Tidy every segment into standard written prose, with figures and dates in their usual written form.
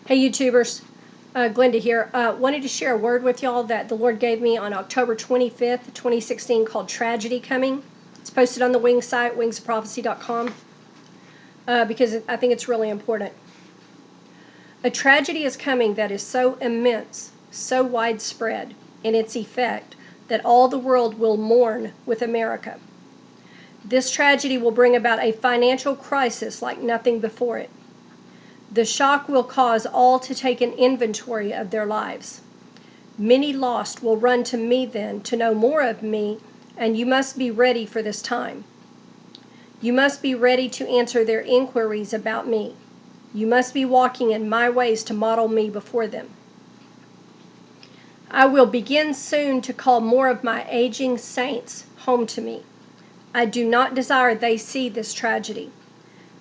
Hey YouTubers, Glynda here. Wanted to share a word with y'all that the Lord gave me on October 25th, 2016 called Tragedy Coming. It's posted on the Wings site, wingsofprophecy.com, because I think it's really important. A tragedy is coming that is so immense, so widespread in its effect that all the world will mourn with America. This tragedy will bring about a financial crisis like nothing before it. The shock will cause all to take an inventory of their lives. Many lost will run to me then to know more of me, and you must be ready for this time. You must be ready to answer their inquiries about me. You must be walking in my ways to model me before them. I will begin soon to call more of my aging saints home to me. I do not desire they see this tragedy.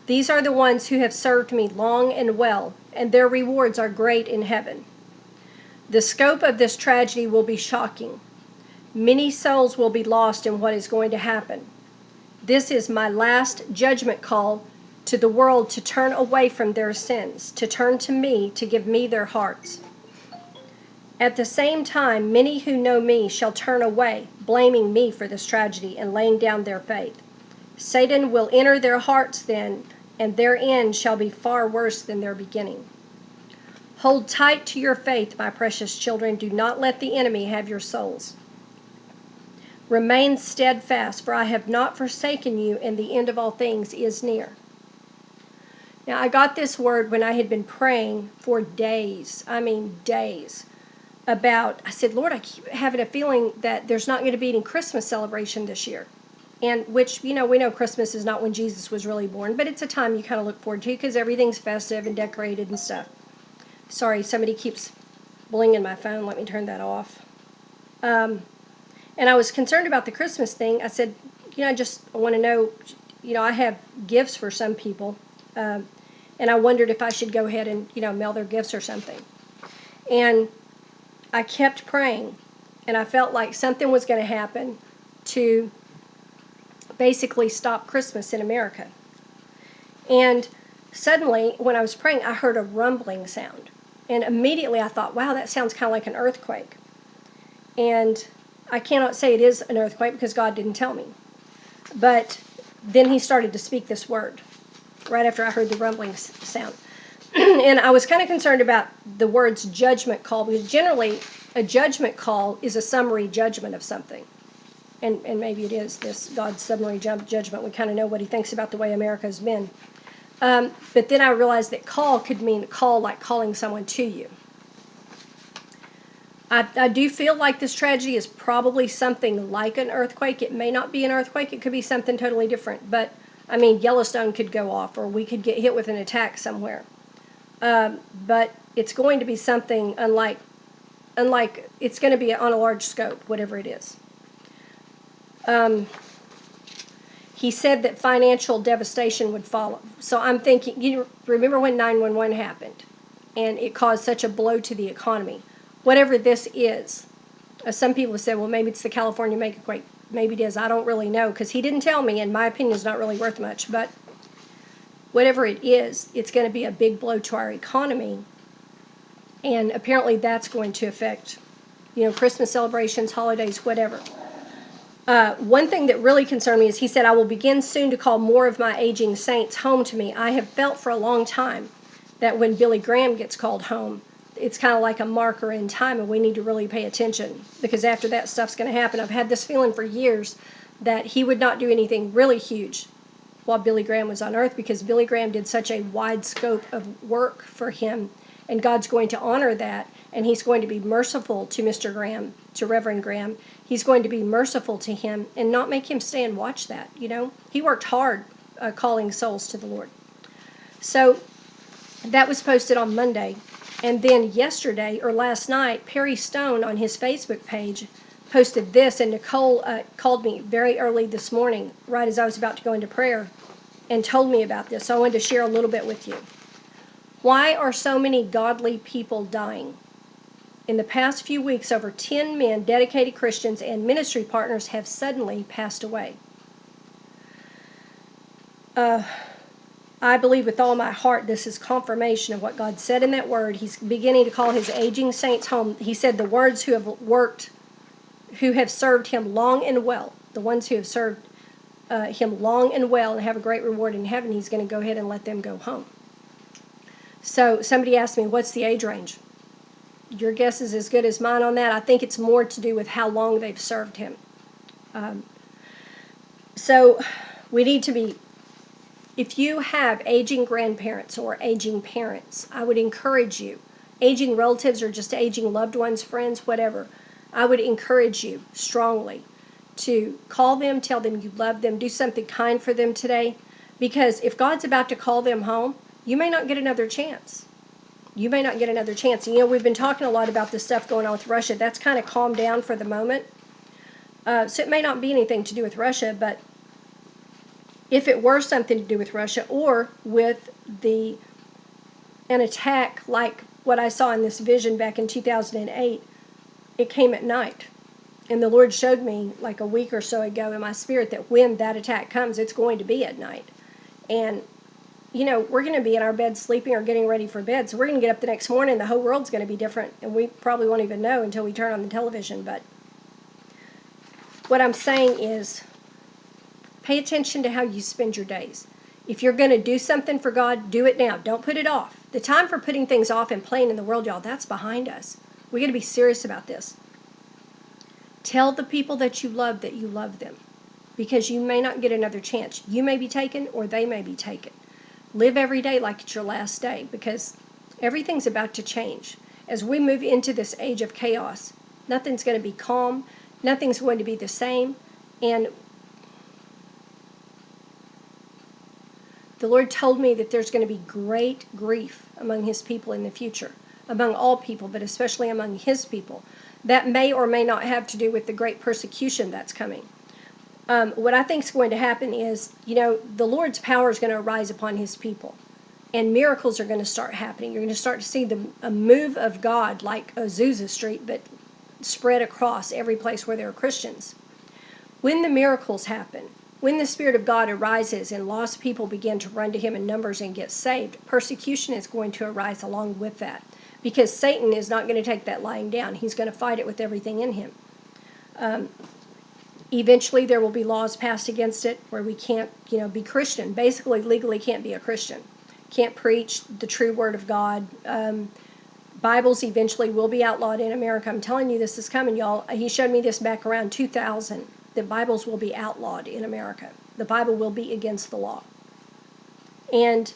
These are the ones who have served me long and well, and their rewards are great in heaven. The scope of this tragedy will be shocking. Many souls will be lost in what is going to happen. This is my last judgment call to the world to turn away from their sins, to turn to me, to give me their hearts. At the same time, many who know me shall turn away, blaming me for this tragedy and laying down their faith. Satan will enter their hearts then, and their end shall be far worse than their beginning. Hold tight to your faith, my precious children. Do not let the enemy have your souls. Remain steadfast, for I have not forsaken you, and the end of all things is near. Now, I got this word when I had been praying for days, days, I said, Lord, I keep having a feeling that there's not going to be any Christmas celebration this year. And which, we know Christmas is not when Jesus was really born, but it's a time you kind of look forward to because everything's festive and decorated and stuff. Sorry, somebody keeps blinging my phone. Let me turn that off. And I was concerned about the Christmas thing. I said, I want to know, I have gifts for some people. And I wondered if I should go ahead and, mail their gifts or something. And I kept praying, and I felt like something was going to happen to basically stop Christmas in America. And suddenly, when I was praying, I heard a rumbling sound. And immediately I thought, wow, that sounds kind of like an earthquake. And I cannot say it is an earthquake because God didn't tell me. But then he started to speak this word right after I heard the rumbling sound. And I was kind of concerned about the words judgment call, because generally a judgment call is a summary judgment of something. And maybe it is this God's summary judgment. We kind of know what he thinks about the way America's been. But then I realized that call could mean call like calling someone to you. I do feel like this tragedy is probably something like an earthquake. It may not be an earthquake. It could be something totally different. But, Yellowstone could go off, or we could get hit with an attack somewhere. But it's going to be something unlike it's going to be on a large scope, whatever it is. He said that financial devastation would follow. So I'm thinking, you remember when 9/11 happened and it caused such a blow to the economy? Whatever this is, some people said, well, maybe it's the California mega-quake. Maybe it is. I don't really know because he didn't tell me, and my opinion is not really worth much. But whatever it is, it's going to be a big blow to our economy. And apparently that's going to affect, Christmas celebrations, holidays, whatever. One thing that really concerned me is he said, I will begin soon to call more of my aging saints home to me. I have felt for a long time that when Billy Graham gets called home, it's kind of like a marker in time, and we need to really pay attention because after that stuff's going to happen. I've had this feeling for years that he would not do anything really huge while Billy Graham was on earth because Billy Graham did such a wide scope of work for him, and God's going to honor that, and he's going to be merciful to Mr. Graham, to Reverend Graham. He's going to be merciful to him and not make him stay and watch that, He worked hard calling souls to the Lord. So that was posted on Monday. And then yesterday, or last night, Perry Stone on his Facebook page posted this, and Nicole called me very early this morning, right as I was about to go into prayer, and told me about this. So I wanted to share a little bit with you. Why are so many godly people dying? In the past few weeks, over 10 men, dedicated Christians, and ministry partners have suddenly passed away. I believe with all my heart this is confirmation of what God said in that word. He's beginning to call his aging saints home. He said the ones who have served him long and well, the ones who have served him long and well and have a great reward in heaven, he's going to go ahead and let them go home. So somebody asked me, what's the age range? Your guess is as good as mine on that. I think it's more to do with how long they've served him. So we need to be, if you have aging grandparents or aging parents, I would encourage you, aging relatives or just aging loved ones, friends, whatever, I would encourage you strongly to call them, tell them you love them, do something kind for them today, because if God's about to call them home, you may not get another chance. You may not get another chance. You know, we've been talking a lot about this stuff going on with Russia. That's kind of calmed down for the moment. So it may not be anything to do with Russia, but if it were something to do with Russia or with an attack like what I saw in this vision back in 2008, it came at night. And the Lord showed me like a week or so ago in my spirit that when that attack comes, it's going to be at night. And you know, we're going to be in our bed sleeping or getting ready for bed. So we're going to get up the next morning. The whole world's going to be different. And we probably won't even know until we turn on the television. But what I'm saying is pay attention to how you spend your days. If you're going to do something for God, do it now. Don't put it off. The time for putting things off and playing in the world, y'all, that's behind us. We're going to be serious about this. Tell the people that you love them. Because you may not get another chance. You may be taken or they may be taken. Live every day like it's your last day, because everything's about to change. As we move into this age of chaos, nothing's going to be calm, nothing's going to be the same, and the Lord told me that there's going to be great grief among his people in the future, among all people, but especially among his people. That may or may not have to do with the great persecution that's coming. What I think is going to happen is, you know, the Lord's power is going to arise upon his people. And miracles are going to start happening. You're going to start to see a move of God like Azusa Street, but spread across every place where there are Christians. When the miracles happen, when the Spirit of God arises and lost people begin to run to him in numbers and get saved, persecution is going to arise along with that. Because Satan is not going to take that lying down. He's going to fight it with everything in him. Eventually, there will be laws passed against it where we can't, you know, be Christian. Basically, legally can't be a Christian. Can't preach the true word of God. Bibles eventually will be outlawed in America. I'm telling you, this is coming, y'all. He showed me this back around 2000. That Bibles will be outlawed in America. The Bible will be against the law. And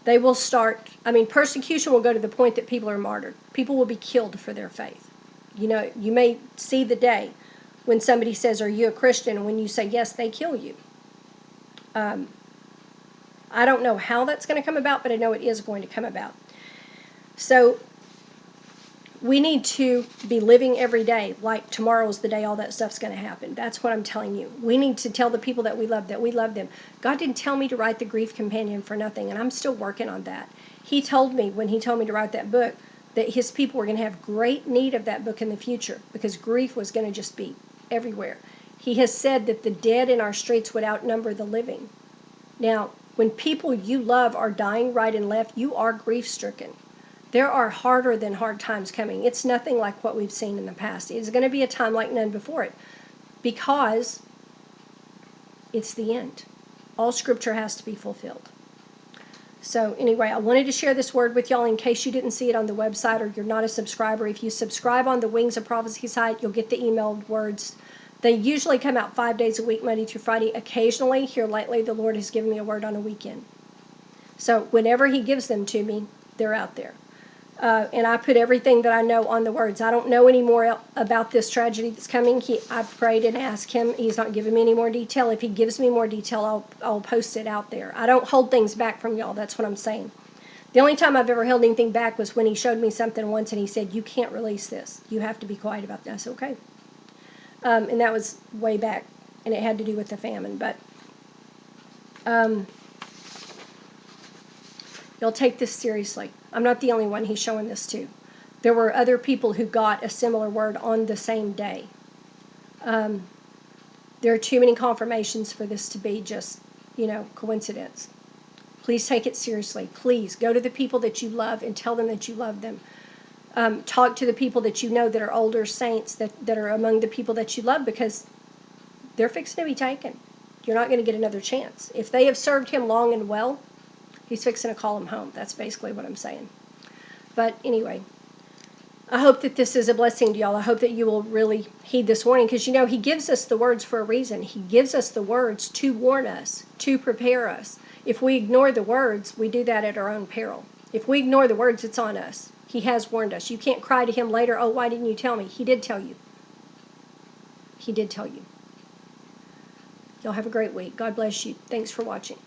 they will start, persecution will go to the point that people are martyred. People will be killed for their faith. You know, you may see the day when somebody says, are you a Christian? And when you say yes, they kill you. I don't know how that's going to come about, but I know it is going to come about. So we need to be living every day like tomorrow's the day all that stuff's going to happen. That's what I'm telling you. We need to tell the people that we love them. God didn't tell me to write the Grief Companion for nothing, and I'm still working on that. He told me when he told me to write that book that his people were going to have great need of that book in the future because grief was going to just be everywhere. He has said that the dead in our streets would outnumber the living. Now, when people you love are dying right and left, you are grief-stricken. There are harder than hard times coming. It's nothing like what we've seen in the past. It's going to be a time like none before it because it's the end. All Scripture has to be fulfilled. So anyway, I wanted to share this word with y'all in case you didn't see it on the website or you're not a subscriber. If you subscribe on the Wings of Prophecy site, you'll get the emailed words. They usually come out 5 days a week, Monday through Friday. Occasionally, here lately, the Lord has given me a word on a weekend. So whenever he gives them to me, they're out there. And I put everything that I know on the words. I don't know any more about this tragedy that's coming. I've prayed and asked him. He's not giving me any more detail. If he gives me more detail, I'll post it out there. I don't hold things back from y'all. That's what I'm saying. The only time I've ever held anything back was when he showed me something once and he said, you can't release this. You have to be quiet about this. Okay. And that was way back, and it had to do with the famine. But you'll take this seriously. I'm not the only one he's showing this to. There were other people who got a similar word on the same day. There are too many confirmations for this to be just, coincidence. Please take it seriously. Please go to the people that you love and tell them that you love them. Talk to the people that you know that are older saints that are among the people that you love, because they're fixing to be taken. You're not going to get another chance. If they have served him long and well, he's fixing to call them home. That's basically what I'm saying. But anyway, I hope that this is a blessing to y'all. I hope that you will really heed this warning, because you know he gives us the words for a reason. He gives us the words to warn us, to prepare us. If we ignore the words, we do that at our own peril. If we ignore the words, it's on us. He has warned us. You can't cry to him later, oh, why didn't you tell me? He did tell you. He did tell you. Y'all have a great week. God bless you. Thanks for watching.